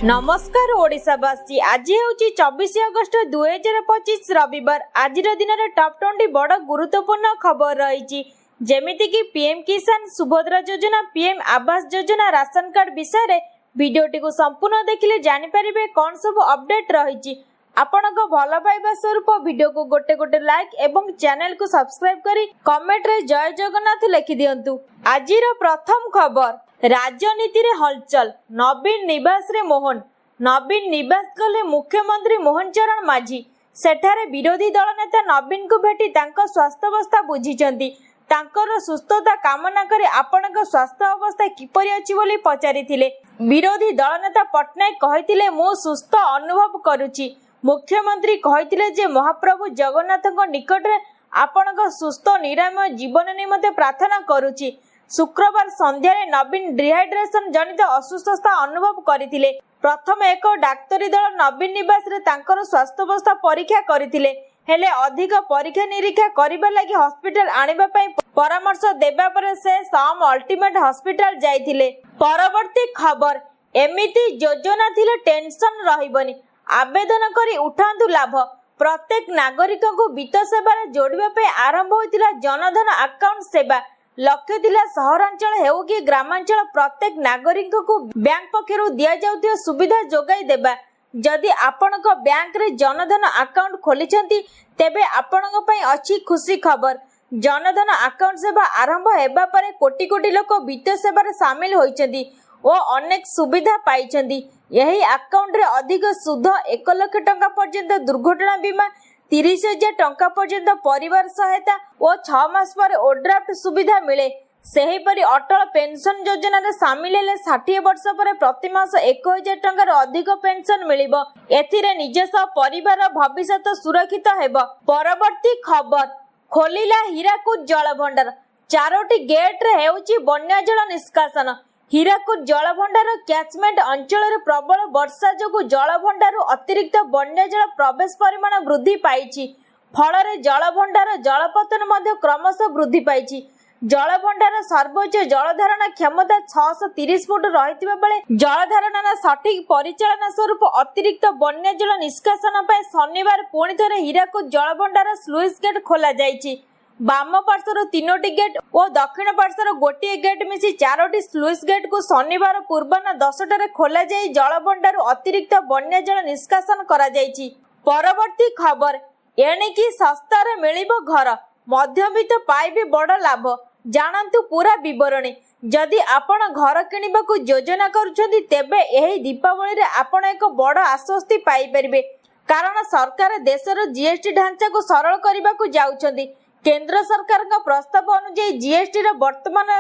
नमस्कार ओडिशावासी आज हूँ 24 अगस्ट 2025 रविवार आज दिन में टॉप 20 बड़ गुरुत्वपूर्ण खबर रही जेमिति कि पीएम किसान सुभद्रा योजना PM Awas Yojana ration card विषय भिडियोटी को संपूर्ण देखिले जानि परिबे कौन सब अपडेट रही आपण भल पाइबा स्वरूप वीडियो को गोटे गोटे लाइक एवं चैनल को सब्सक्राइब करी कमेंट रे जय जगन्नाथ लिखि दियंतु। आजिर प्रथम खबर राजनीति रे हलचल नवीन निवास रे मोहन नवीन निवास गले मुख्यमंत्री मोहन चरण माझी सेठारे विरोधी दल नेता नवीन को भेटी तांको स्वास्थ्य अवस्था बुझिचंती तांकर सुस्थता कामना करे आपनक स्वास्थ्य अवस्था किपरि अछि बोली पचारिथिले। विरोधी दल नेता पटनायक कहिथिले मो सुस्थ अनुभव करूची मुख्यमंत्री कहिथिले जे महाप्रभु जगन्नाथक निकट रे आपनक सुस्थ निरामय जीवन निमते प्रार्थना करूची। शुक्रवार संध्या रे नवीन डिहाइड्रेशन जनित असुस्थता अनुभव करथिले। प्रथम एक डाक्तरी दल नवीन निवास रे तांकर स्वास्थ्य अवस्था परीक्षा करथिले हेले अधिक परीक्षा निरीक्षा करिबा लागि हॉस्पिटल आनिबा पई परामर्श देबा पर से सम अल्टीमेट हॉस्पिटल जाइथिले। परवर्ती खबर एमिति योजना थिले टेंशन रहिबनी आवेदन करी उठांतु लाभ प्रत्येक नागरिक को वित्त सेवा जोड़िबा पे आरंभ होइतिला जनधन अकाउंट सेवा लक्ष्य थिला सहरांचल हेउ कि ग्रामांचल प्रत्येक नागरिक को बैंक पक्षरु दिया जाउतिया सुविधा जोगाई देबा। जदि आपनक बैंक रे जनधन अकाउंट खोलिछंती तेबे आपनक पई अछि खुशी खबर जनधन अकाउंट सेवा आरंभ हेबा परे कोटी कोटी लोक वित्त सेवा रे शामिल होइछंती ओ अनेक सुविधा पाइछंती। यही अकाउंट रे अधिक सुध 1 लाख टंका पर्यंत दुर्घटना बीमा 30,000 टंका पर्यंत परिवार सहायता और 6 मास पर ओड्राफ्ट सुविधा मिले। सेहीपरि अटल पेंशन योजना रे शामिल हेले 60 वर्ष पर प्रति मास 1,000 टंका रो अधिक पेंशन मिलिबो एथिरे निज सह परिवार भविष्यत सुरक्षित हेबो। परवर्ती खबर खोलिला हीराकुद जल भंडार 4टी गेट रे हेउची बन्या जल निष्कासन। हीराकुद जल भंडार कैचमेंट अंचल रे प्रबल वर्षा जोगु जल भंडार अतिरिक्त बन्या जल प्रवेश परिमाण वृद्धि पाइछि फल रे जल भंडार जलपतन मध्ये क्रमशः वृद्धि पाइछि। जल भंडार सर्वोच्च जलधारण क्षमता 630 फुट रहितबा बेले जलधारणर सठिक परिचालन स्वरूप अतिरिक्त बन्या जल निष्कासन पर शनिवार पुणी थरे हीराकुद जल भंडार स्लुइस गेट खोला जाइछि। बाम पार्श्वर 3टी गेट और दक्षिण पार्श्वर गोटे गेट मिसी 4टी स्लुइस गेट को शनिवार पूर्वाह्न 10टारे खोला जाई जल भंडार अतिरिक्त बन्या जल निष्कासन करा जाइछि। परवर्ती खबर एणिकी सस्ता रे मिलिबो घर मध्यवित्त पाइबे बड़ लाभ जानंतु पूरा विवरणी। जदि आपण घर किनिबाकू योजना करूछंती तेबे एही दीपावली रे आपण एक बड़ आश्वस्ति पाई परिबे कारण सरकार देशर जीएसटी ढांचा को सरल करबाकू जाउछंती। केंद्र सरकार का प्रस्ताव अनुसार जीएसटी रे वर्तमान